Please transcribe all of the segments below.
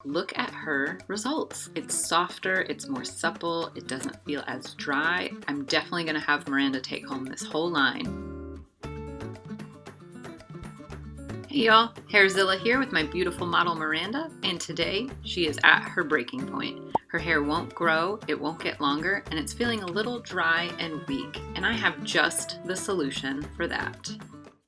Look at her results. It's softer, it's more supple, it doesn't feel as dry. I'm definitely gonna have Miranda take home this whole line. Hey y'all, Hairzilla here with my beautiful model Miranda, and today she is at her breaking point. Her hair won't grow, it won't get longer, and it's feeling a little dry and weak, and I have just the solution for that.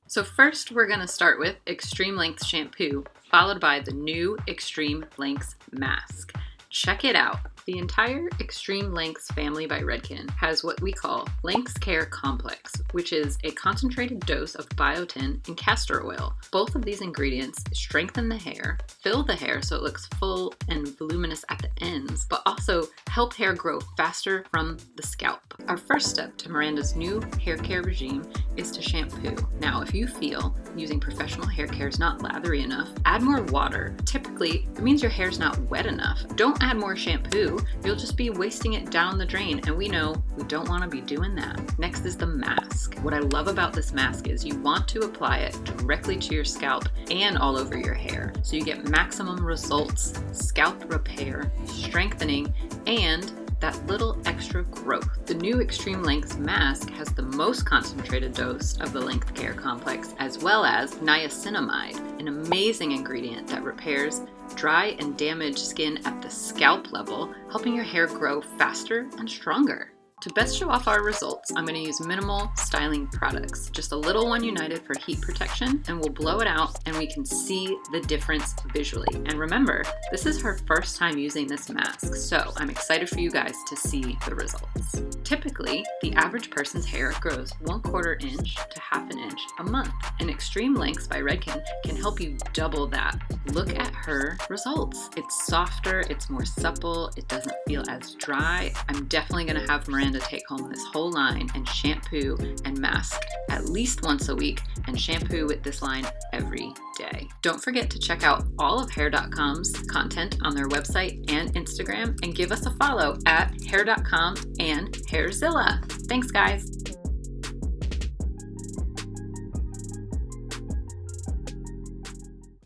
So first we're gonna start with Extreme Length shampoo, followed by the new Extreme Lengths mask. Check it out. The entire Extreme Lengths family by Redken has what we call Lengths Care Complex, which is a concentrated dose of biotin and castor oil. Both of these ingredients strengthen the hair, fill the hair so it looks full and voluminous at the ends, but also help hair grow faster from the scalp. Our first step to Miranda's new hair care regime is to shampoo. Now, if you feel using professional hair care is not lathery enough, add more water. Typically, it means your hair's not wet enough. Don't add more shampoo. You'll just be wasting it down the drain, and we know we don't want to be doing that. Next is the mask. What I love about this mask is you want to apply it directly to your scalp and all over your hair, so you get maximum results, scalp repair, strengthening, and that little extra growth. The new Extreme Lengths mask has the most concentrated dose of the Length Care Complex, as well as niacinamide, an amazing ingredient that repairs dry and damaged skin at the scalp level, helping your hair grow faster and stronger. To best show off our results, I'm going to use minimal styling products. Just a little One United for heat protection, and we'll blow it out and we can see the difference visually. And remember, this is her first time using this mask, so I'm excited for you guys to see the results. Typically, the average person's hair grows 1/4 inch to 1/2 inch a month, and Extreme Lengths by Redken can help you double that. Look at her results. It's softer, it's more supple, it doesn't feel as dry. I'm definitely going to have Miranda take home this whole line and shampoo and mask at least once a week, and shampoo with this line every day. Don't forget to check out all of Hair.com's content on their website and Instagram, and give us a follow at Hair.com and Hairzilla. Thanks guys.